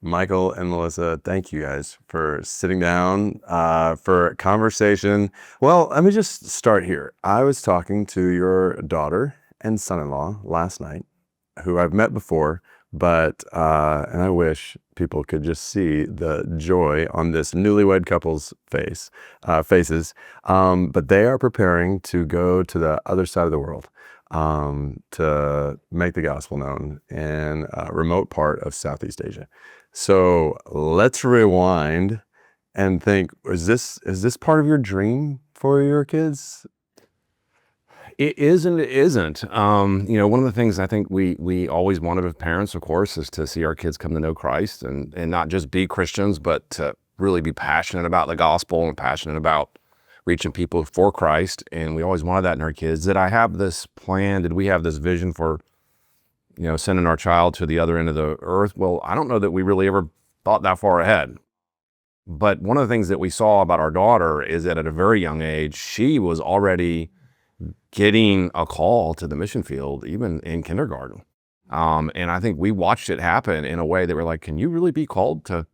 Michael and Melissa, thank you guys for sitting down for a conversation. Well, let me just start here. I was talking to your daughter and son-in-law last night, who I've met before, but and I wish people could just see the joy on this newlywed couple's faces. But they are preparing to go to the other side of the world to make the gospel known in a remote part of Southeast Asia. So let's rewind and think, is this part of your dream for your kids? It is and it isn't. One of the things I think we always wanted as parents, of course, is to see our kids come to know Christ and not just be Christians, but to really be passionate about the gospel and passionate about reaching people for Christ. And we always wanted that in our kids. Did I have this plan? Did we have this vision for, sending our child to the other end of the earth? Well, I don't know that we really ever thought that far ahead. But one of the things that we saw about our daughter is that at a very young age, she was already getting a call to the mission field, even in kindergarten. And I think we watched it happen in a way that we're like, can you really be called to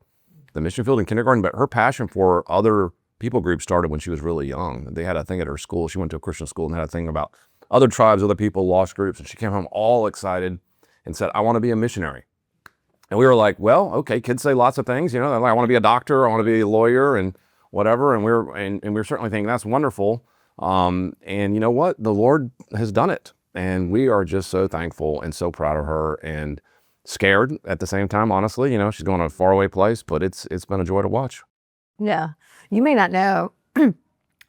the mission field in kindergarten? But her passion for other people groups started when she was really young. They had a thing at her school. She went to a Christian school and had a thing about other tribes, other people, lost groups. And she came home all excited and said, I want to be a missionary. And we were like, well, okay, kids say lots of things, I want to be a doctor, I want to be a lawyer and whatever. And we're certainly thinking that's wonderful. And you know what? The Lord has done it. And we are just so thankful and so proud of her and scared at the same time, honestly. She's going to a faraway place, but it's been a joy to watch. Yeah. You may not know. I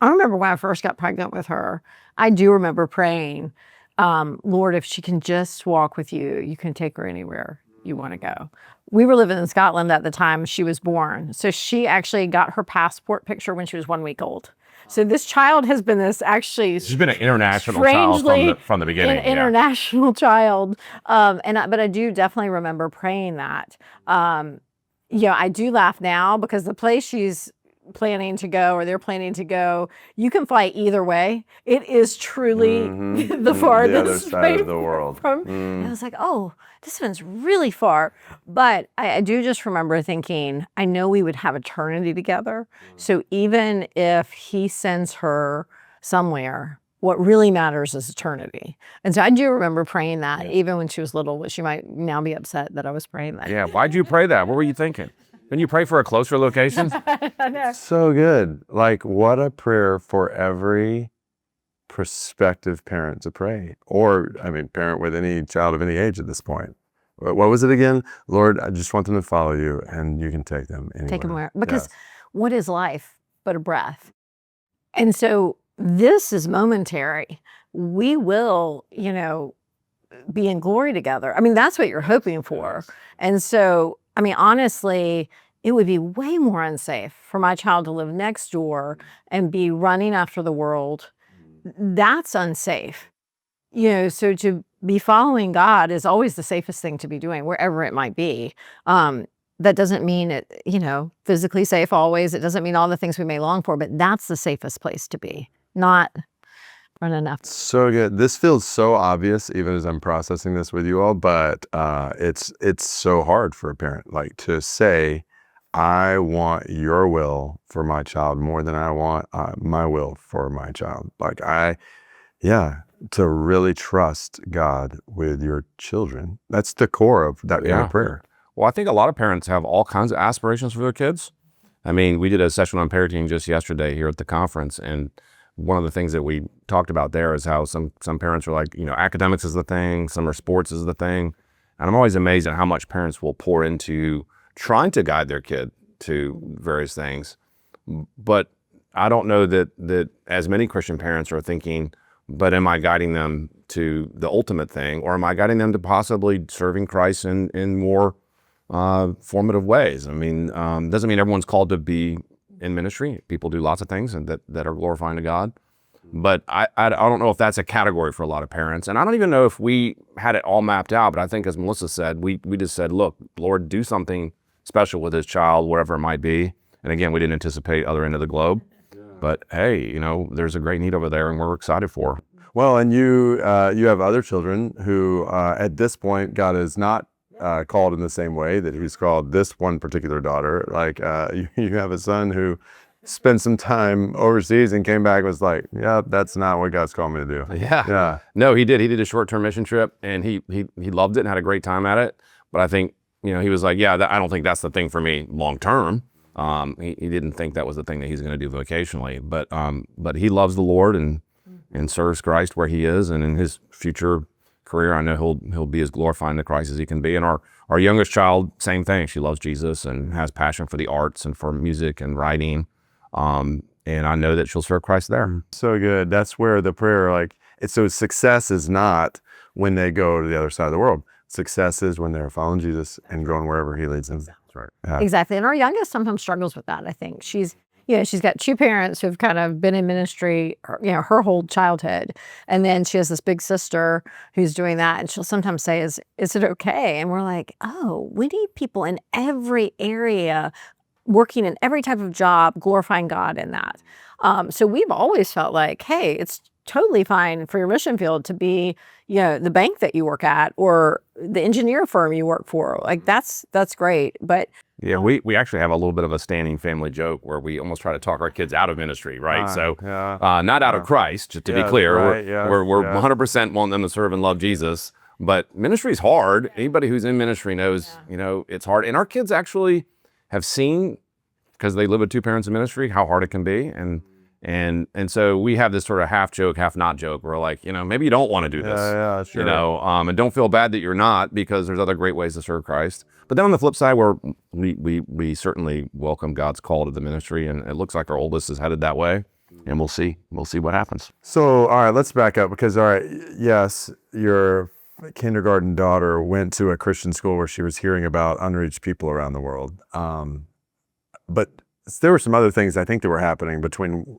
remember when I first got pregnant with her, I do remember praying, Lord, if she can just walk with you, you can take her anywhere you want to go. We were living in Scotland at the time she was born. So she actually got her passport picture when she was 1 week old. So this child has been She's been an international child from the beginning. International child. But I do definitely remember praying that. I do laugh now because the place she's planning to go or they're planning to go, you can fly either way. It is truly the farthest the other side of the world. And I was like, oh, this one's really far. But I do just remember thinking, I know we would have eternity together. So even if he sends her somewhere, what really matters is eternity. And so I do remember praying that even when she was little, but she might now be upset that I was praying that. Yeah, why'd you pray that? What were you thinking? Didn't you pray for a closer location? So good. Like, what a prayer for every prospective parent to pray. Or, parent with any child of any age at this point. What was it again? Lord, I just want them to follow you and you can take them anywhere. Take them where? Because what is life but a breath? And so this is momentary. We will, be in glory together. That's what you're hoping for. And so, honestly, it would be way more unsafe for my child to live next door and be running after the world. That's unsafe. So to be following God is always the safest thing to be doing, wherever it might be. That doesn't mean it, physically safe always. It doesn't mean all the things we may long for, but that's the safest place to be, not running after. So good. This feels so obvious, even as I'm processing this with you all, but it's so hard for a parent, like to say, I want your will for my child more than I want my will for my child. To really trust God with your children. That's the core of that kind of prayer. Well, I think a lot of parents have all kinds of aspirations for their kids. We did a session on parenting just yesterday here at the conference, and one of the things that we talked about there is how some parents are like, academics is the thing, some are sports is the thing. And I'm always amazed at how much parents will pour into trying to guide their kid to various things. But I don't know that as many Christian parents are thinking, but am I guiding them to the ultimate thing, or am I guiding them to possibly serving Christ in more formative ways? Doesn't mean everyone's called to be in ministry. People do lots of things and that are glorifying to God. But I don't know if that's a category for a lot of parents. And I don't even know if we had it all mapped out. But I think, as Melissa said, we just said, look, Lord, do something special with his child, wherever it might be. And again, we didn't anticipate other end of the globe. But hey, there's a great need over there and we're excited for. Well, and you have other children who at this point God has not called in the same way that he's called this one particular daughter. Like you have a son who spent some time overseas and came back and was like, yeah, that's not what God's called me to do. Yeah. No, he did. He did a short-term mission trip, and he loved it and had a great time at it. But I think, he was like, yeah, I don't think that's the thing for me long-term. He didn't think that was the thing that he's going to do vocationally. But he loves the Lord and serves Christ where he is, and in his future career, I know he'll be as glorifying to Christ as he can be. And our youngest child, same thing. She loves Jesus and has passion for the arts and for music and writing. And I know that she'll serve Christ there. So good. That's where the prayer, so success is not when they go to the other side of the world. Success is when they're following Jesus and going wherever he leads them. That's right. Yeah. Exactly. And our youngest sometimes struggles with that, I think. She's got two parents who've kind of been in ministry, her whole childhood. And then she has this big sister who's doing that. And she'll sometimes say, is it okay? And we're like, oh, we need people in every area, working in every type of job, glorifying God in that. So we've always felt like, hey, it's totally fine for your mission field to be, the bank that you work at or the engineer firm you work for. Like that's great. But yeah, we actually have a little bit of a standing family joke where we almost try to talk our kids out of ministry, right? Not out of Christ, just to be clear. Right, we're 100% wanting them to serve and love Jesus. But ministry is hard. Anybody who's in ministry knows, it's hard. And our kids actually have seen, because they live with two parents in ministry, how hard it can be. And so we have this sort of half joke, half not joke. We're like, maybe you don't want to do this, sure. And don't feel bad that you're not, because there's other great ways to serve Christ. But then on the flip side, we certainly welcome God's call to the ministry, and it looks like our oldest is headed that way, and we'll see what happens. So, all right, let's back up because, yes, your kindergarten daughter went to a Christian school where she was hearing about unreached people around the world. But there were some other things I think that were happening between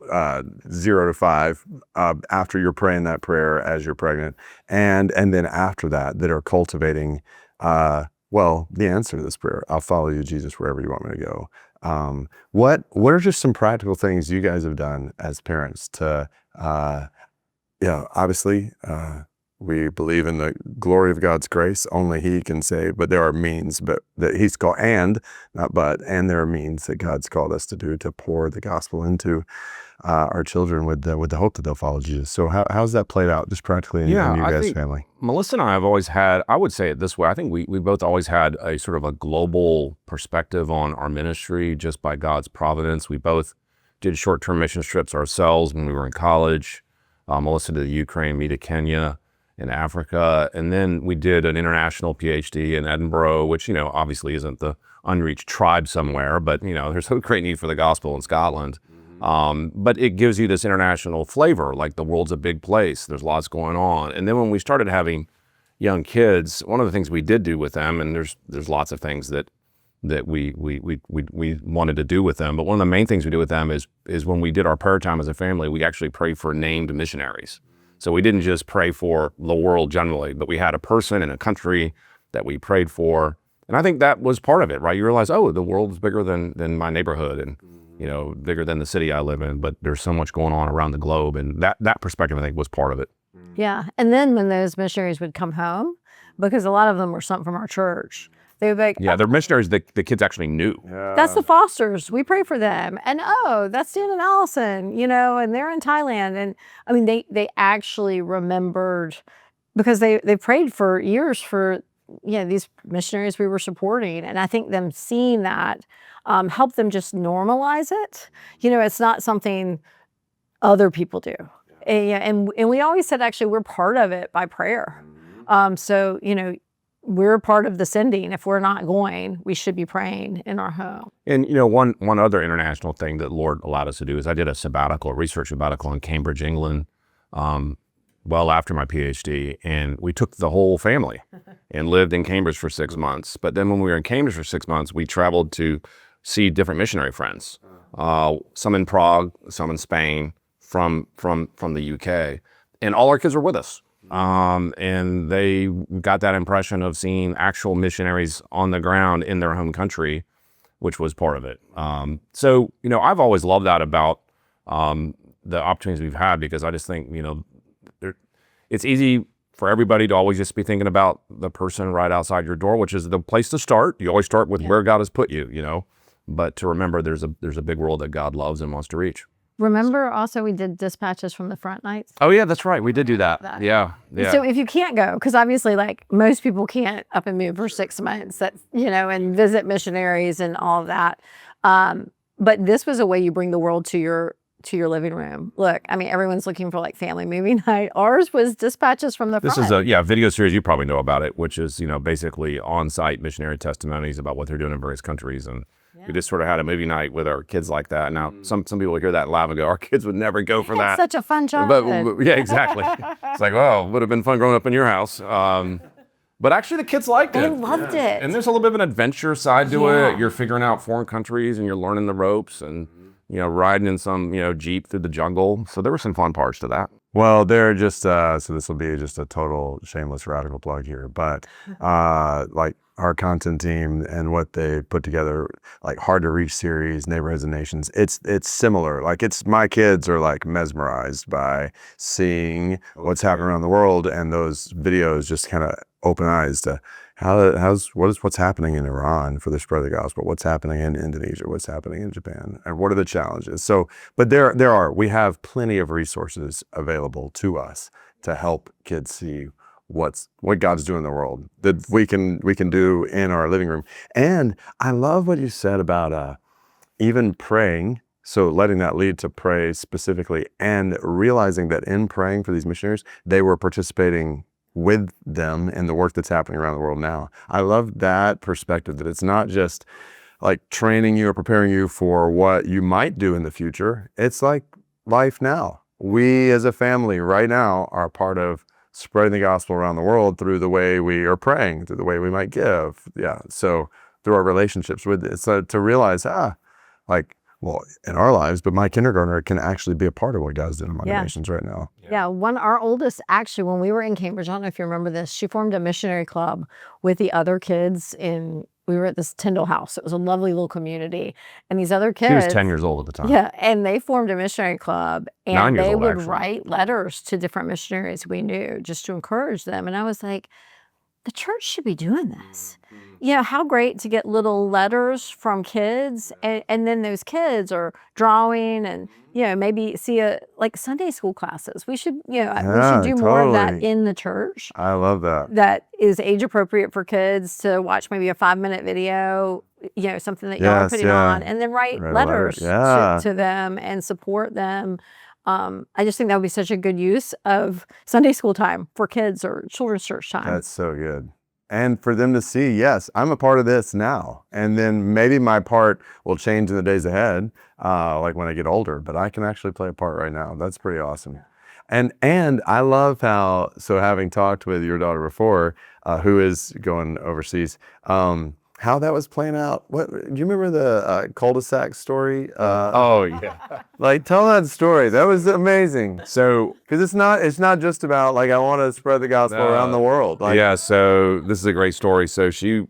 0 to 5 after you're praying that prayer as you're pregnant, and then after that are cultivating the answer to this prayer. I'll follow you, Jesus, wherever you want me to go. What are just some practical things you guys have done as parents to obviously we believe in the glory of God's grace. Only he can save, but there are means that he's called, and there are means that God's called us to do to pour the gospel into our children with the hope that they'll follow Jesus. So how's that played out just practically in you guys' family? Melissa and I have always had, I would say it this way, I think we both always had a sort of a global perspective on our ministry just by God's providence. We both did short-term mission trips ourselves when we were in college. Melissa to the Ukraine, me to Kenya, in Africa, and then we did an international PhD in Edinburgh, which obviously isn't the unreached tribe somewhere, but there's a great need for the gospel in Scotland. But it gives you this international flavor, like the world's a big place, there's lots going on. And then when we started having young kids, one of the things we did do with them, and there's lots of things that we wanted to do with them, but one of the main things we do with them is when we did our prayer time as a family, we actually prayed for named missionaries. So we didn't just pray for the world generally, but we had a person in a country that we prayed for. And I think that was part of it, right? You realize, the world is bigger than my neighborhood and, bigger than the city I live in, but there's so much going on around the globe. And that perspective, I think, was part of it. Yeah. And then when those missionaries would come home, because a lot of them were sent from our church, they would be like, they're missionaries the kids actually knew. That's the Fosters. We pray for them. And that's Dan and Allison, and they're in Thailand. And I mean, they actually remembered, because they prayed for years for these missionaries we were supporting. And I think them seeing that helped them just normalize it. It's not something other people do. And we always said, actually, we're part of it by prayer. So, we're part of the sending. If we're not going, we should be praying in our home. And one other international thing that the Lord allowed us to do is I did a research sabbatical in Cambridge, England, well after my PhD, and we took the whole family and lived in Cambridge for 6 months. But then when we were in Cambridge for 6 months, we traveled to see different missionary friends, some in Prague, some in Spain, from the UK, and all our kids were with us. And they got that impression of seeing actual missionaries on the ground in their home country, which was part of it. So, I've always loved that about the opportunities we've had, because I just think, it's easy for everybody to always just be thinking about the person right outside your door, which is the place to start. You always start with where God has put you, you know, but to remember there's a big world that God loves and wants to reach. Remember also we did dispatches from the front nights? Oh yeah, that's right. We did do that. Yeah. So if you can't go, because obviously like most people can't up and move for 6 months, that, you know, and visit missionaries and all of that. But this was a way you bring the world to your living room. Look, I mean, everyone's looking for like family movie night. Ours was dispatches from the front. This is a video series, you probably know about it, which is, you know, basically on-site missionary testimonies about what they're doing in various countries. And we just sort of had a movie night with our kids like that. Now, some people would hear that and laugh and go, our kids would never go for that. Such a fun job. But yeah, exactly. It's like, well, would have been fun growing up in your house. But actually the kids liked it. They loved it. And there's a little bit of an adventure side to it. You're figuring out foreign countries and you're learning the ropes and, you know, riding in some, you know, Jeep through the jungle. So there were some fun parts to that. Well, they're just, so this will be just a total shameless radical plug here, but like our content team and what they put together, like Hard to Reach series, Neighborhoods and Nations, it's similar. Like my kids are like mesmerized by seeing what's happening around the world, and those videos just kind of open eyes to what's happening in Iran for the spread of the gospel, what's happening in Indonesia, what's happening in Japan, and what are the challenges. So, but we have plenty of resources available to us to help kids see what God's doing in the world that we can do in our living room. And I love what you said about even praying. So letting that lead to pray specifically, and realizing that in praying for these missionaries, they were participating with them in the work that's happening around the world now. I love that perspective, that it's not just like training you or preparing you for what you might do in the future. It's like life now. We as a family right now are part of spreading the gospel around the world through the way we are praying, through the way we might give. Yeah. So through our relationships with it. So to realize, like, well, in our lives, but my kindergartner can actually be a part of what God's doing among the nations right now. Yeah, our oldest, actually, when we were in Cambridge, I don't know if you remember this, she formed a missionary club with the other kids we were at this Tyndall house. It was a lovely little community. And these other kids. She was 10 years old at the time. Yeah, and they formed a missionary club. And 9 years they old, would actually. write letters to different missionaries we knew just to encourage them. And I was like, the church should be doing this. You know, how great to get little letters from kids, and then those kids are drawing and, you know, maybe see like Sunday school classes. We should, you know, we should do more of that in the church. I love that. That is age appropriate for kids to watch maybe a 5-minute video, you know, something that y'all are putting on, and then write letters to them and support them. I just think that would be such a good use of Sunday school time for kids or children's church time. That's so good. And for them to see, yes, I'm a part of this now. And then maybe my part will change in the days ahead, like when I get older, but I can actually play a part right now. That's pretty awesome. And I love how, so having talked with your daughter before, who is going overseas, how that was playing out. Do you remember the cul-de-sac story? Oh yeah. Like, tell that story. That was amazing. So, because it's not just about like, I want to spread the gospel around the world. Like, yeah. So this is a great story. So she,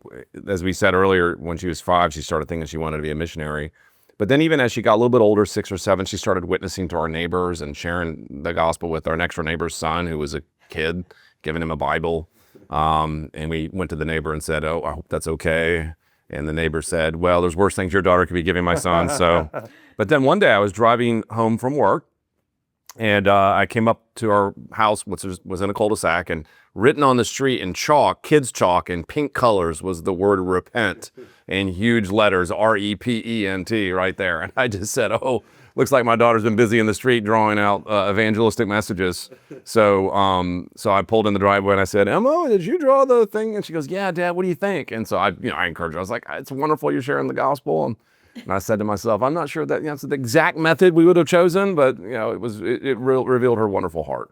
as we said earlier, when she was 5, she started thinking she wanted to be a missionary. But then even as she got a little bit older, 6 or 7, she started witnessing to our neighbors and sharing the gospel with our next door neighbor's son, who was a kid, giving him a Bible. And we went to the neighbor and said, "Oh, I hope that's okay." And the neighbor said, "Well, there's worse things your daughter could be giving my son." So, but then one day I was driving home from work, and I came up to our house, which was in a cul-de-sac, and written on the street in chalk, kids chalk in pink colors, was the word repent in huge letters, REPENT, right there. And I just said, "Oh, looks like my daughter's been busy in the street drawing out evangelistic messages." So I pulled in the driveway and I said, "Emma, did you draw the thing?" And she goes, "Yeah, Dad, what do you think?" And so I encouraged her. I was like, "It's wonderful you're sharing the gospel." And I said to myself, I'm not sure that that's the exact method we would have chosen, but it revealed her wonderful heart.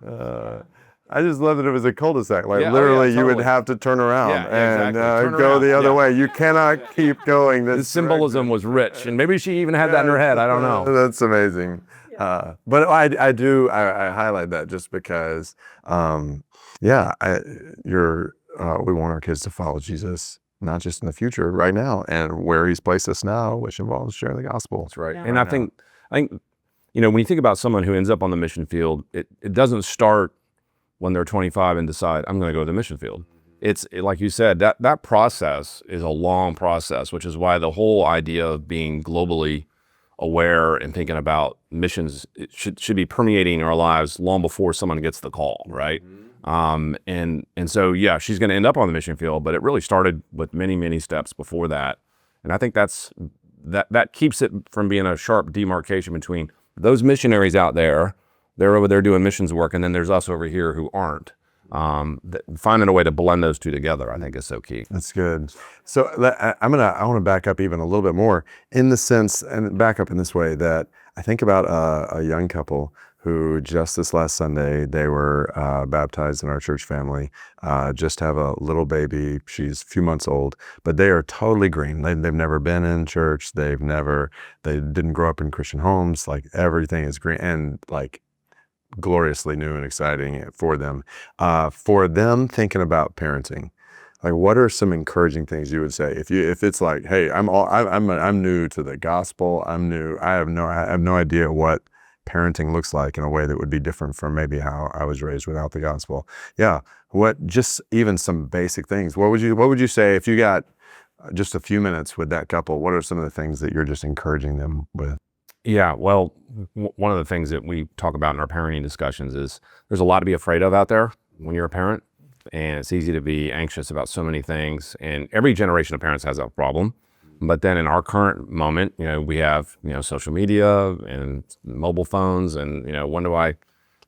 I just love that it was a cul-de-sac. Like totally. you would have to turn around and Turn go around. the other way. You cannot keep going this The symbolism was rich, and maybe she even had that in her head. I don't know. That's amazing. But I highlight that just because, we want our kids to follow Jesus, not just in the future, right now, and where he's placed us now, which involves sharing the gospel. That's right. Yeah. And I think, when you think about someone who ends up on the mission field, it doesn't start when they're 25 and decide, I'm going to go to the mission field. It's like you said, that process is a long process, which is why the whole idea of being globally aware and thinking about missions should be permeating our lives long before someone gets the call, right? And so, yeah, she's going to end up on the mission field, but it really started with many, many steps before that. And I think that keeps it from being a sharp demarcation between those missionaries out there, they're over there doing missions work, and then there's us over here who aren't. Finding a way to blend those two together, I think, is so key. That's good. So I want to back up even a little bit more in the sense, and back up in this way, that I think about a young couple who just this last Sunday, they were baptized in our church family, just have a little baby. She's a few months old, but they are totally green. They've never been in church. They didn't grow up in Christian homes. Like, everything is green and like gloriously new and exciting for them. For them thinking about parenting, like, what are some encouraging things you would say if it's like, hey, I'm new to the gospel. I'm new. I have no idea what parenting looks like in a way that would be different from maybe how I was raised without the gospel. Yeah. Just even some basic things. What would you say if you got just a few minutes with that couple? What are some of the things that you're just encouraging them with? Yeah, well, one of the things that we talk about in our parenting discussions is there's a lot to be afraid of out there when you're a parent, and it's easy to be anxious about so many things. And every generation of parents has a problem. But then in our current moment, we have, social media and mobile phones, and, when do I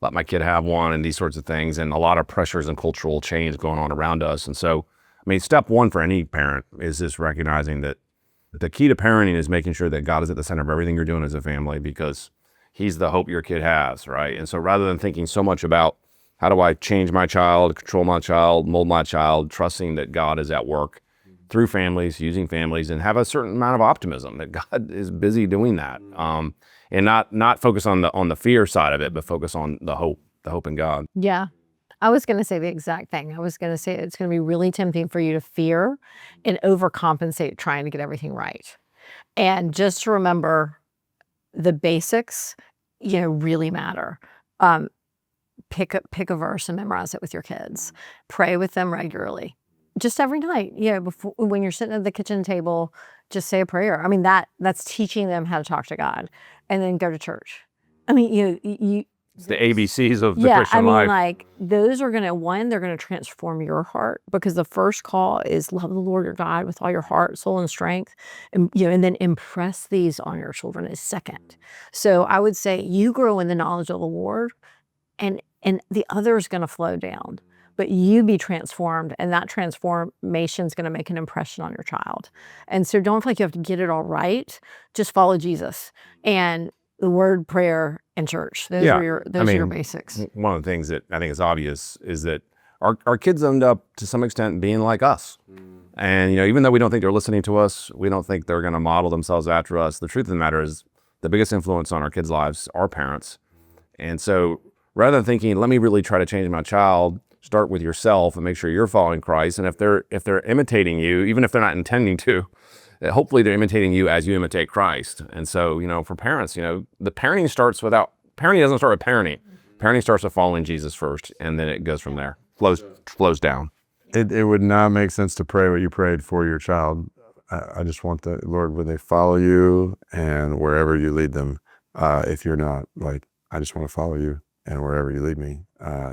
let my kid have one, and these sorts of things, and a lot of pressures and cultural change going on around us. And so, step one for any parent is just recognizing that the key to parenting is making sure that God is at the center of everything you're doing as a family, because he's the hope your kid has, right? And so rather than thinking so much about how do I change my child, control my child, mold my child, trusting that God is at work through families, using families, and have a certain amount of optimism that God is busy doing that, and not focus on the fear side of it, but focus on the hope in God. Yeah. I was going to say the exact thing. I was going to say it's going to be really tempting for you to fear and overcompensate trying to get everything right. And just to remember the basics, really matter. Pick a verse and memorize it with your kids. Pray with them regularly. Just every night, before, when you're sitting at the kitchen table, just say a prayer. That's teaching them how to talk to God, and then go to church. It's the ABCs of the Christian life. Like, those are they're going to transform your heart, because the first call is love the Lord your God with all your heart, soul, and strength. And, and then impress these on your children is second. So I would say you grow in the knowledge of the Lord, and the other is going to flow down. But you be transformed, and that transformation is going to make an impression on your child. And so don't feel like you have to get it all right. Just follow Jesus and the word, prayer, and church. Those are your basics. One of the things that I think is obvious is that our kids end up, to some extent, being like us. And even though we don't think they're listening to us, we don't think they're going to model themselves after us. The truth of the matter is, the biggest influence on our kids' lives are parents. And so, rather than thinking, let me really try to change my child, start with yourself and make sure you're following Christ. And if they're imitating you, even if they're not intending to, hopefully they're imitating you as you imitate Christ. And so, for parents, the parenting doesn't start with parenting. Parenting starts with following Jesus first, and then it goes from there. Flows down. It would not make sense to pray what you prayed for your child. I just want the Lord, would they follow you, and wherever you lead them, if you're not, like, I just want to follow you, and wherever you lead me,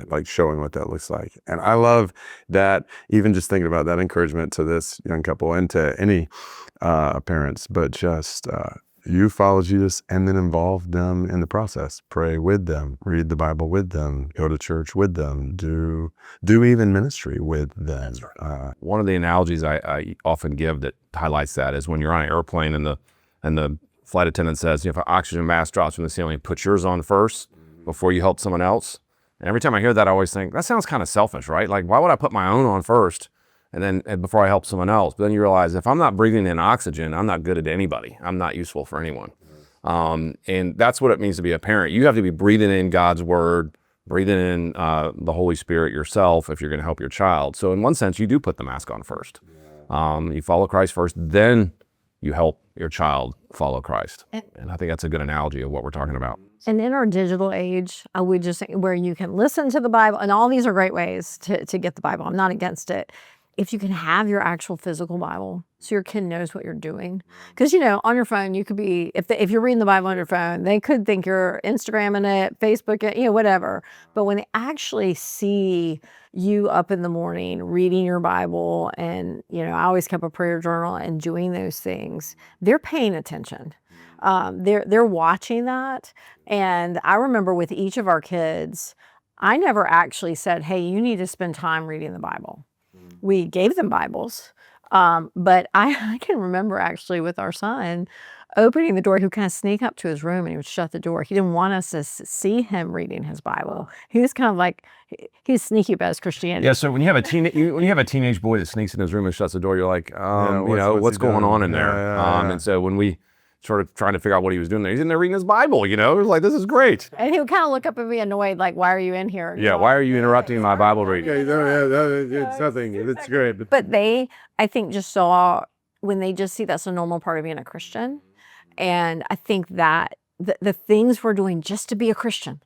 like showing what that looks like. And I love that, even just thinking about that encouragement to this young couple and to any parents, but just you follow Jesus and then involve them in the process. Pray with them, read the Bible with them, go to church with them, do even ministry with them. One of the analogies I often give that highlights that is when you're on an airplane and the flight attendant says, if an oxygen mask drops from the ceiling, put yours on first before you help someone else. And every time I hear that, I always think, that sounds kind of selfish, right? Like, why would I put my own on first and before I help someone else? But then you realize, if I'm not breathing in oxygen, I'm not good at anybody. I'm not useful for anyone. And that's what it means to be a parent. You have to be breathing in God's word, breathing in the Holy Spirit yourself if you're going to help your child. So in one sense, you do put the mask on first. You follow Christ first, then you help your child follow Christ. And I think that's a good analogy of what we're talking about. And in our digital age, I would just say where you can listen to the Bible, and all these are great ways to get the Bible. I'm not against it. If you can have your actual physical Bible, so your kid knows what you're doing. Because, on your phone, you could be, if you're reading the Bible on your phone, they could think you're Instagramming it, Facebook it, whatever. But when they actually see you up in the morning reading your Bible, and, I always kept a prayer journal and doing those things, they're paying attention. They're watching that. And I remember with each of our kids, I never actually said, hey, you need to spend time reading the Bible. We gave them Bibles. But I can remember actually with our son opening the door, he would kind of sneak up to his room and he would shut the door. He didn't want us to see him reading his Bible. He was kind of like, he's sneaky about his Christianity. Yeah, so when you have a teenage boy that sneaks in his room and shuts the door, you're like, what's going on in there? And so when we sort of trying to figure out what he was doing there, he's in there reading his Bible, It was like, this is great. And he would kind of look up and be annoyed, like, why are you in here? Yeah, why are you interrupting my Bible reading? It's nothing. It's great. But they, I think, just saw, when they just see that's a normal part of being a Christian. And I think that the things we're doing just to be a Christian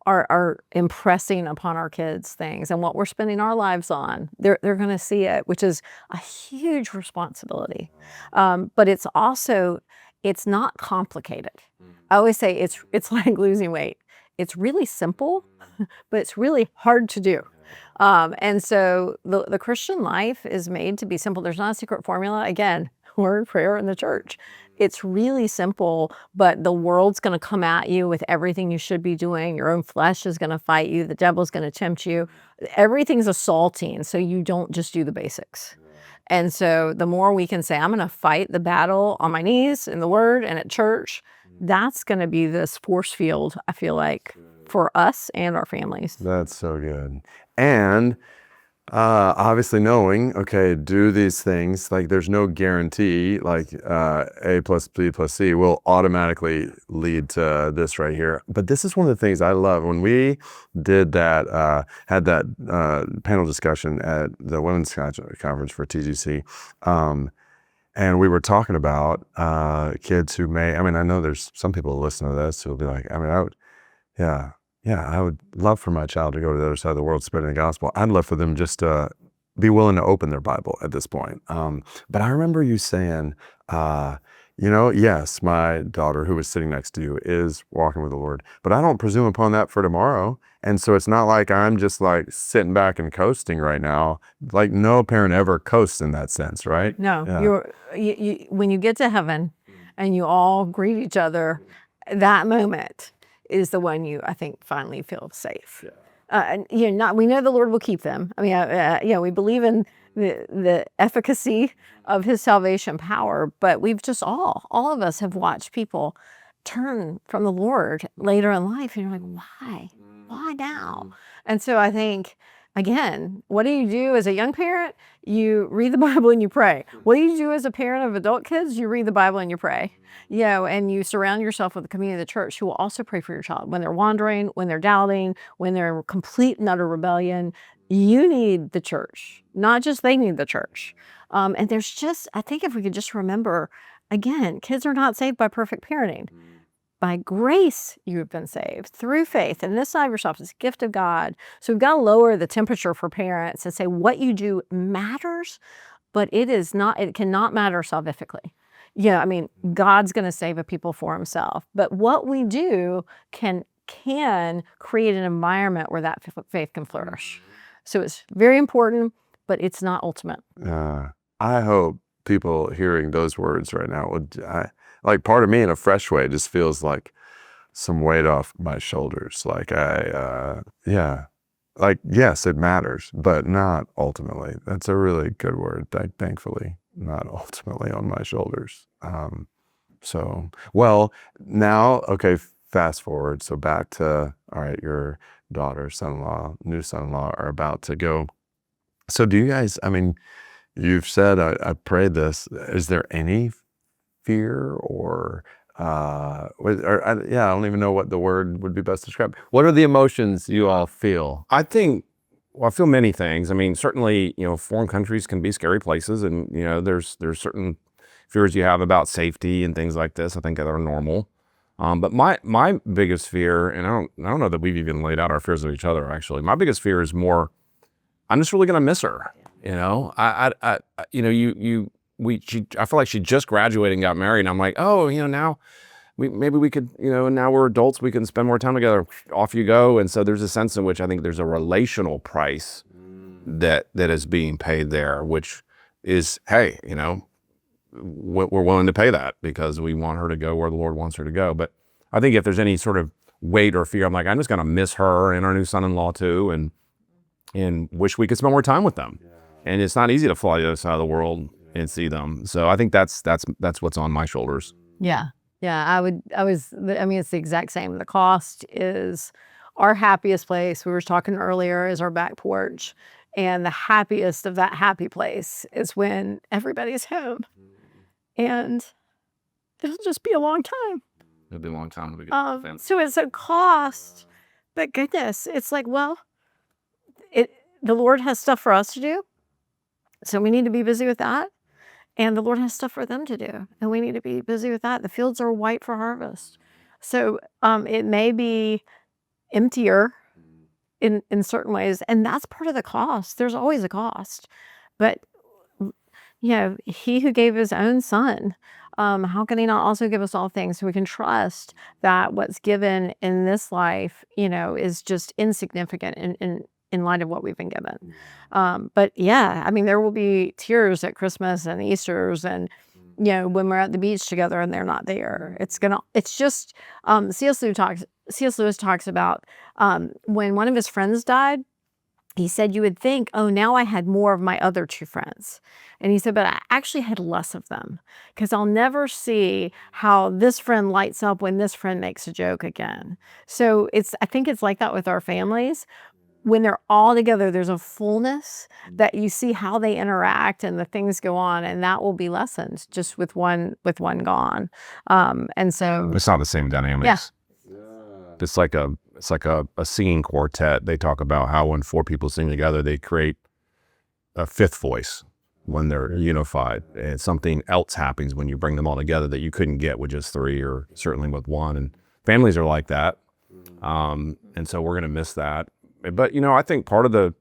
are impressing upon our kids things. And what we're spending our lives on, they're going to see it, which is a huge responsibility. But it's also, it's not complicated. I always say it's like losing weight. It's really simple, but it's really hard to do. And so the Christian life is made to be simple. There's not a secret formula. Again, word, prayer, and the church. It's really simple, but the world's going to come at you with everything you should be doing. Your own flesh is going to fight you. The devil's going to tempt you. Everything's assaulting, so you don't just do the basics. And so the more we can say, I'm going to fight the battle on my knees in the word and at church, that's going to be this force field, I feel like, for us and our families. That's so good. And obviously knowing, okay, do these things, like there's no guarantee, like A plus B plus C will automatically lead to this right here. But this is one of the things I love. When we did that, had that panel discussion at the Women's Conference for TGC, and we were talking about kids who may, I know there's some people who listen to this who'll be like, I would love for my child to go to the other side of the world spreading the gospel. I'd love for them just to be willing to open their Bible at this point. But I remember you saying, yes, my daughter who was sitting next to you is walking with the Lord, but I don't presume upon that for tomorrow. And so it's not like I'm just like sitting back and coasting right now. Like no parent ever coasts in that sense, right? No, Yeah. you when you get to heaven and you all greet each other, that moment is the one you, I think, finally feel safe. And we know the Lord will keep them. We believe in the efficacy of His salvation power, but we've just all of us have watched people turn from the Lord later in life, and you're like, why now? And so I think, again, what do you do as a young parent? You read the Bible and you pray. What do you do as a parent of adult kids? You read the Bible and you pray. And you surround yourself with the community of the church who will also pray for your child when they're wandering, when they're doubting, when they're in complete and utter rebellion. You need the church, not just they need the church. And there's just, I think if we could just remember, again, kids are not saved by perfect parenting. By grace, you have been saved through faith. And this not of yourself, it's a gift of God. So we've got to lower the temperature for parents and say what you do matters, but it cannot matter salvifically. God's going to save a people for Himself. But what we do can create an environment where that faith can flourish. So it's very important, but it's not ultimate. I hope people hearing those words right now would, like part of me in a fresh way just feels like some weight off my shoulders. Like yes, it matters, but not ultimately. That's a really good word. Thankfully, not ultimately on my shoulders. Now, okay, fast forward. So back to, all right, your daughter, son-in-law, new son-in-law are about to go. So do you guys, you've said, I prayed this, is there any fear or I don't even know what the word would be best to describe. What are the emotions you all feel? I feel many things. Certainly, foreign countries can be scary places, and there's certain fears you have about safety and things like this, I think that are normal. But my biggest fear, and I don't know that we've even laid out our fears of each other, actually. My biggest fear is more, I'm just really going to miss her. You know, I feel like she just graduated and got married, and I'm like, oh, now maybe we could, now we're adults, we can spend more time together. Off you go. And so there's a sense in which I think there's a relational price that is being paid there, which is, hey, we're willing to pay that because we want her to go where the Lord wants her to go. But I think if there's any sort of weight or fear, I'm like, I'm just going to miss her and our new son-in-law too, and wish we could spend more time with them. Yeah. And it's not easy to fly to the other side of the world and see them. So I think that's what's on my shoulders. Yeah. Yeah. I mean, it's the exact same. The cost is our happiest place. We were talking earlier is our back porch. And the happiest of that happy place is when everybody's home. And it'll just be a long time. It'll be a long time. To get so it's a cost, but goodness, it's like, well, the Lord has stuff for us to do. So we need to be busy with that. And the Lord has stuff for them to do. And we need to be busy with that. The fields are white for harvest. So it may be emptier in certain ways. And that's part of the cost. There's always a cost. But, he who gave his own son, how can he not also give us all things? So we can trust that what's given in this life, is just insignificant in light of what we've been given. But yeah, I mean, there will be tears at Christmas and Easter's and, when we're at the beach together and they're not there. It's just, C.S. Lewis talks about when one of his friends died, he said, you would think, oh, now I had more of my other two friends. And he said, but I actually had less of them because I'll never see how this friend lights up when this friend makes a joke again. So I think it's like that with our families. When they're all together, there's a fullness that you see how they interact and the things go on, and that will be lessened just with one gone. And so it's not the same dynamics. Yeah. It's like a singing quartet. They talk about how when four people sing together, they create a fifth voice when they're unified. And something else happens when you bring them all together that you couldn't get with just three or certainly with one. And families are like that. And so we're going to miss that. But, I think part of the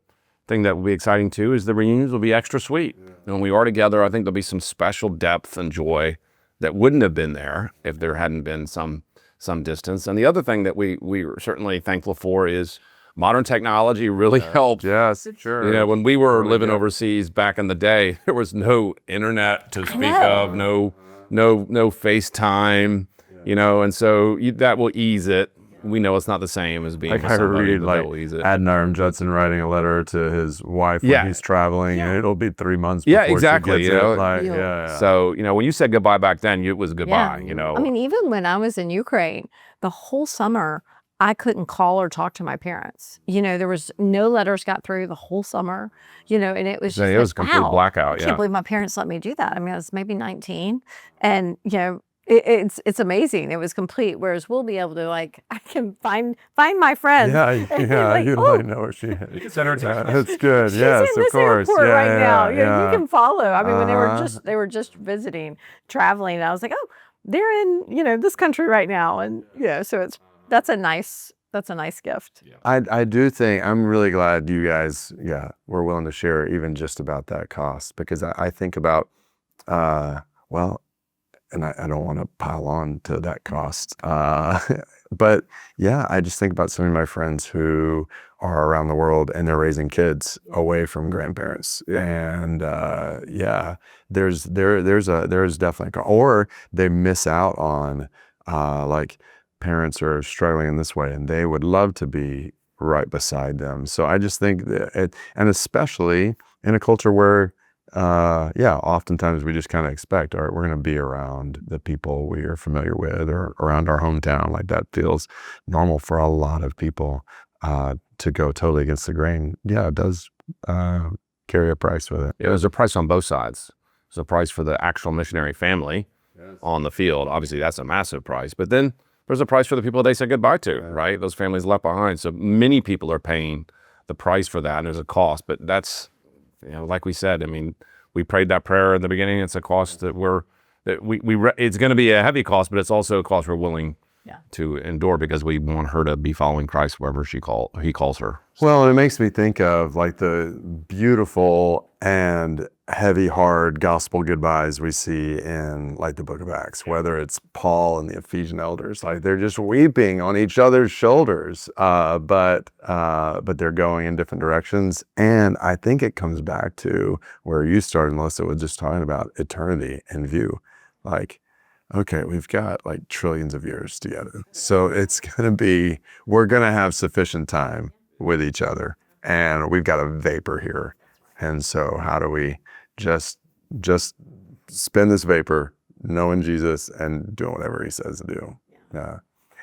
thing that will be exciting too is the reunions will be extra sweet. Yeah. And when we are together, I think there'll be some special depth and joy that wouldn't have been there if there hadn't been some distance. And the other thing that we are certainly thankful for is modern technology really helped. Yes, sure. When we were living overseas back in the day, there was no internet to speak of, no FaceTime, and so that will ease it. We know it's not the same as being with somebody, but that will ease it. Adoniram Judson writing a letter to his wife when he's traveling, and it'll be 3 months before exactly. she gets it. So, when you said goodbye back then, it was goodbye, I mean, even when I was in Ukraine, the whole summer, I couldn't call or talk to my parents. There was no letters got through the whole summer, and it was just it was a complete blackout. I can't believe my parents let me do that. I mean, I was maybe 19, and, it's amazing. It was complete. Whereas we'll be able to I can find my friend. You might know where she is. You can send her a text. That's good. She's yes, in of this course. airport right now. Yeah. You can follow. I mean, when they were just visiting, traveling, and I was like, oh, they're in this country right now, and so that's a nice gift. Yeah. I do think I'm really glad you guys were willing to share even just about that cost, because I think about and I don't want to pile on to that cost. But I just think about some of my friends who are around the world and they're raising kids away from grandparents. And there's definitely, or they miss out on parents are struggling in this way and they would love to be right beside them. So I just think that and especially in a culture where oftentimes we just kind of expect, all right, we're going to be around the people we are familiar with or around our hometown. Like that feels normal for a lot of people to go totally against the grain. Yeah, it does carry a price with it. Yeah, there's a price on both sides. There's a price for the actual missionary family on the field. Obviously, that's a massive price. But then there's a price for the people they said goodbye to, right? Those families left behind. So many people are paying the price for that, and there's a cost. But that's, like we said, I mean, we prayed that prayer in the beginning. It's a cost that we're it's going to be a heavy cost, but it's also a cost we're willing Yeah. to endure because we want her to be following Christ wherever he calls her. Well, it makes me think of like the beautiful and heavy, hard gospel goodbyes we see in like the book of Acts, whether it's Paul and the Ephesian elders, like they're just weeping on each other's shoulders, but they're going in different directions. And I think it comes back to where you started, Melissa, with just talking about eternity in view. Like, okay, we've got like trillions of years together. So we're going to have sufficient time with each other, and we've got a vapor here. And so how do we just spin this vapor, knowing Jesus and doing whatever he says to do?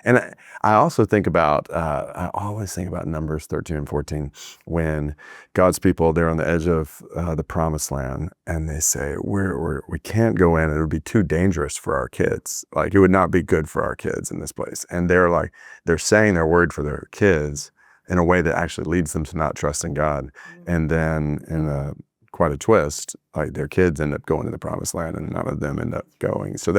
And I also think about, I always think about Numbers 13 and 14, when God's people, they're on the edge of the promised land, and they say, we can't go in. It would be too dangerous for our kids. Like, it would not be good for our kids in this place. And they're saying they're worried for their kids in a way that actually leads them to not trust in God. And then in quite a twist, like their kids end up going to the promised land and none of them end up going. So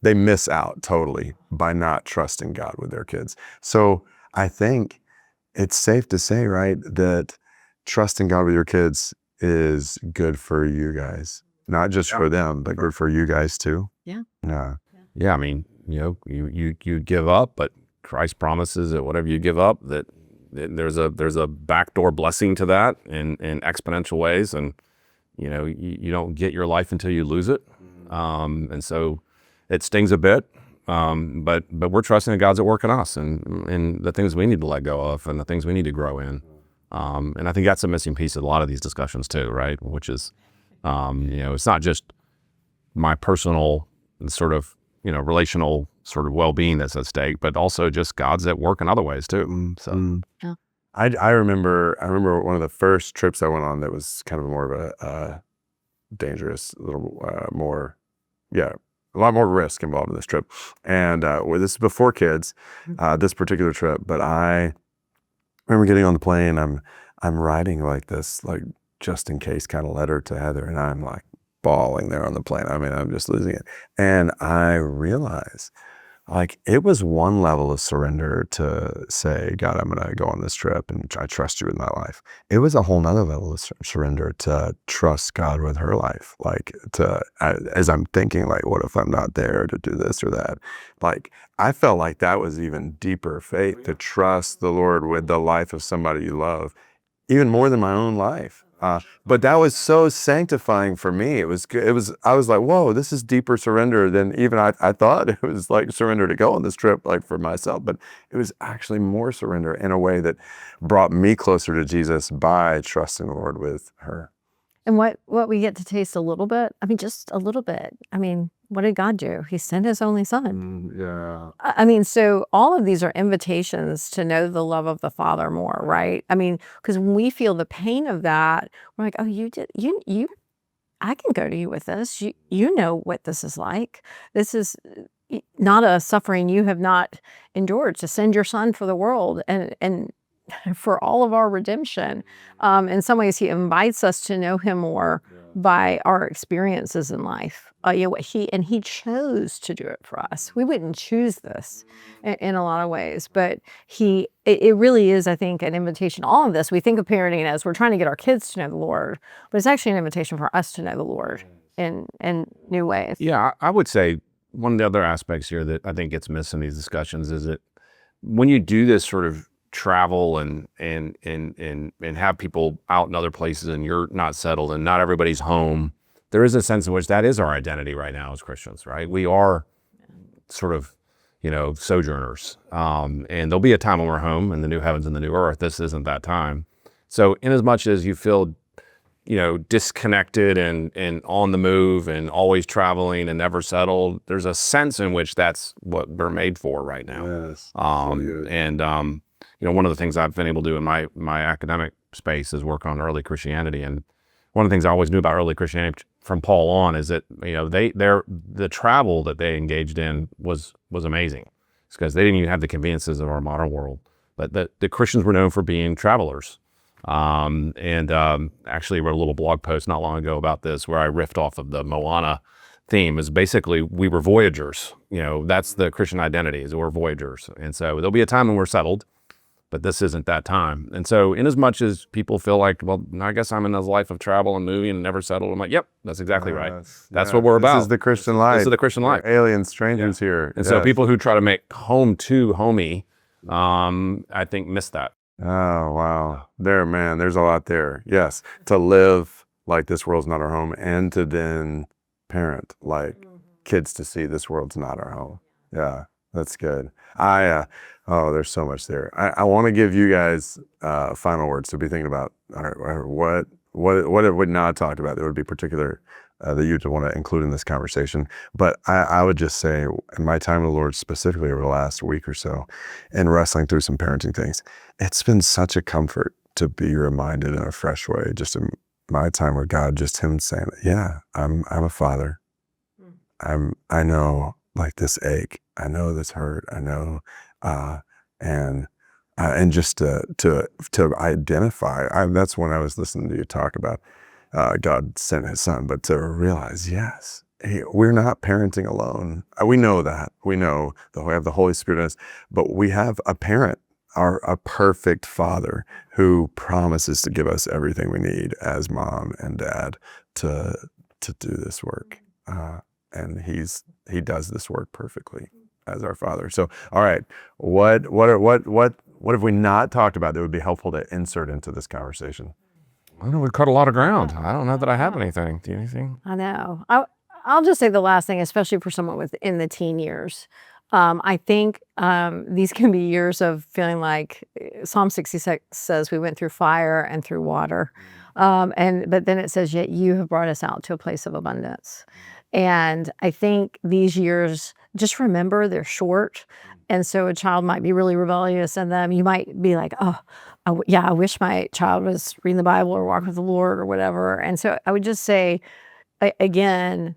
they miss out totally by not trusting God with their kids. So I think it's safe to say, right, that trusting God with your kids is good for you guys, not just for them, but good for you guys too. Yeah. Yeah. I mean, you give up, but Christ promises that whatever you give up, that there's a backdoor blessing to that in exponential ways, and you don't get your life until you lose it, and so it stings a bit, but we're trusting that God's at work in us and the things we need to let go of and the things we need to grow in, and I think that's a missing piece of a lot of these discussions too, right? Which is, it's not just my personal sort of relational sort of well-being that's at stake, but also just God's at work in other ways too. So Yeah. I remember one of the first trips I went on that was kind of more of a dangerous, a lot more risk involved in this trip. And this is before kids, this particular trip, but I remember getting on the plane. I'm writing like this, like just in case kind of letter to Heather, and I'm like bawling there on the plane. I mean, I'm just losing it. And I realized, like, it was one level of surrender to say, God, I'm going to go on this trip and I trust you with my life. It was a whole nother level of surrender to trust God with her life. Like, as I'm thinking, like, what if I'm not there to do this or that? Like, I felt like that was even deeper faith, to trust the Lord with the life of somebody you love, even more than my own life. But that was so sanctifying for me. I was like, whoa, this is deeper surrender than even I thought it was, like surrender to go on this trip, like for myself. But it was actually more surrender in a way that brought me closer to Jesus by trusting the Lord with her. And what we get to taste a little bit, I mean, just a little bit. I mean, what did God do? He sent his only son. Yeah. I mean, so all of these are invitations to know the love of the Father more, right? I mean, because when we feel the pain of that, we're like, oh, I can go to you with this. You know what this is like. This is not a suffering you have not endured, to send your son for the world and for all of our redemption. In some ways, he invites us to know him more by our experiences in life. He chose to do it for us. We wouldn't choose this in a lot of ways, but it really is, I think, an invitation. All of this, we think of parenting as we're trying to get our kids to know the Lord, but it's actually an invitation for us to know the Lord in new ways. yeah, I would say one of the other aspects here that I think gets missed in these discussions is that when you do this sort of travel and have people out in other places and you're not settled and not everybody's home, there is a sense in which that is our identity right now as Christians, right? We are sort of, sojourners. And there'll be a time when we're home in the new heavens and the new earth. This isn't that time. So in as much as you feel, disconnected and on the move and always traveling and never settled, there's a sense in which that's what we're made for right now. Yes. One of the things I've been able to do in my academic space is work on early Christianity. And one of the things I always knew about early Christianity from Paul on is that, the travel that they engaged in was amazing. It's because they didn't even have the conveniences of our modern world. But the Christians were known for being travelers. Actually wrote a little blog post not long ago about this, where I riffed off of the Moana theme is basically we were voyageurs. That's the Christian identity, is we're voyageurs. And so there'll be a time when we're settled, but this isn't that time. And so in as much as people feel like, well, I guess I'm in this life of travel and moving and never settled, I'm like, yep, that's exactly right. That's what we're about. This is the Christian life. This is the Christian life. We're alien strangers here. And so people who try to make home too homey, I think miss that. Oh, wow. There's a lot there. Yes. To live like this world's not our home, and to then parent like kids to see this world's not our home. Yeah, that's good. There's so much there. I want to give you guys final words to be thinking about. All right, what have we not talked about that would be particular that you'd want to include in this conversation? But I would just say, in my time with the Lord, specifically over the last week or so, and wrestling through some parenting things, it's been such a comfort to be reminded in a fresh way, just in my time with God, just Him saying, yeah, I'm a father. I know like this ache, I know this hurt, I know, and just to identify. That's when I was listening to you talk about God sent His Son, but to realize, yes, hey, we're not parenting alone. We know that. We know that we have the Holy Spirit in us, but we have a parent, a perfect Father who promises to give us everything we need as mom and dad to do this work. And He does this work perfectly as our Father. So, all right, what have we not talked about that would be helpful to insert into this conversation? I know we've cut a lot of ground. I don't know that I have anything. Do you have anything? I know. I'll just say the last thing, especially for someone within the teen years. I think these can be years of feeling like Psalm 66 says we went through fire and through water. But then it says, yet you have brought us out to a place of abundance. And I think these years, just remember they're short. And so a child might be really rebellious, and then you might be like, oh, I wish my child was reading the Bible or walking with the Lord or whatever. And so I would just say, again,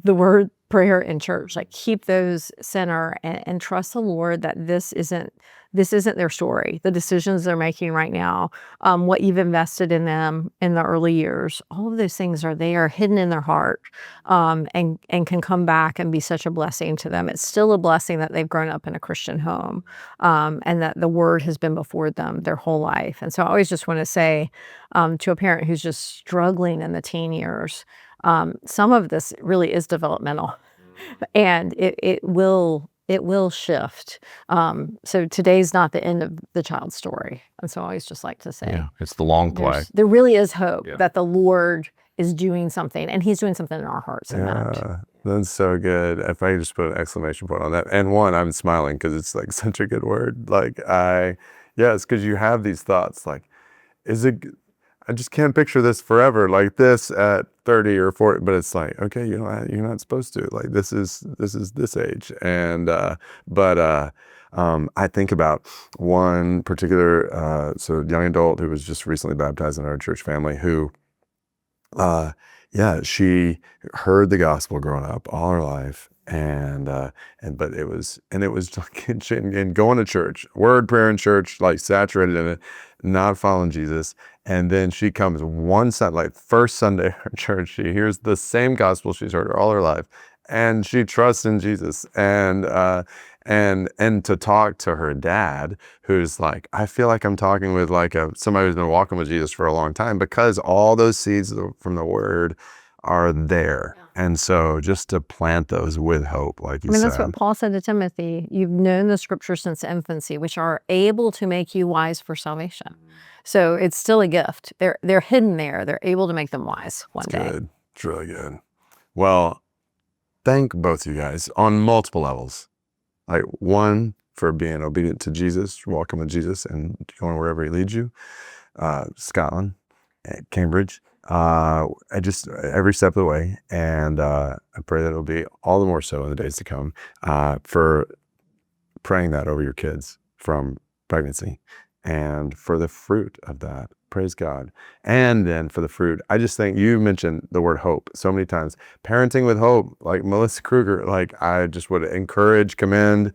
the word prayer in church, like keep those center and trust the Lord that this isn't their story. The decisions they're making right now, what you've invested in them in the early years, all of those things are there, hidden in their heart, and can come back and be such a blessing to them. It's still a blessing that they've grown up in a Christian home, and that the Word has been before them their whole life. And so I always just want to say to a parent who's just struggling in the teen years, some of this really is developmental, and it will shift. So today's not the end of the child's story. And so I always just like to say, it's the long play. There really is hope that the Lord is doing something, and He's doing something in our hearts. That's so good. If I could just put an exclamation point on that. And one, I'm smiling because it's like such a good word. Like it's because you have these thoughts like, I just can't picture this forever like this at 30 or 40, but it's like, okay, you're not supposed to. Like this is this age. And I think about one particular young adult who was just recently baptized in our church family who she heard the gospel growing up all her life, but it was like and going to church, word, prayer in church, like saturated in it, not following Jesus. And then she comes one Sunday, like first Sunday at church, she hears the same gospel she's heard all her life, and she trusts in Jesus. And to talk to her dad, who's like, I feel like I'm talking with like somebody who's been walking with Jesus for a long time, because all those seeds from the Word are there. And so just to plant those with hope, like you said. That's what Paul said to Timothy. You've known the Scriptures since infancy, which are able to make you wise for salvation. So it's still a gift. They're hidden there. They're able to make them wise one day. Good. It's really good. Well, thank both of you guys on multiple levels. Like one, for being obedient to Jesus, walking with Jesus and going wherever He leads you. Scotland, Cambridge. Just every step of the way, and I pray that it'll be all the more so in the days to come, for praying that over your kids from pregnancy, and for the fruit of that. Praise God. And then for the fruit, I just think you mentioned the word hope so many times. Parenting with hope, like Melissa Kruger, like I just would encourage, commend.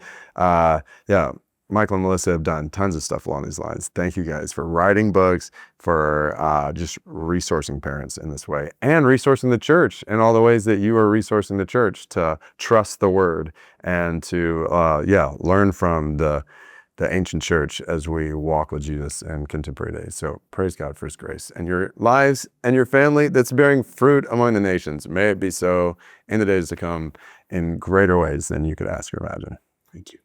Michael and Melissa have done tons of stuff along these lines. Thank you guys for writing books, for just resourcing parents in this way, and resourcing the church in all the ways that you are resourcing the church to trust the word and to learn from the ancient church as we walk with Jesus in contemporary days. So praise God for his grace and your lives and your family that's bearing fruit among the nations. May it be so in the days to come in greater ways than you could ask or imagine. Thank you.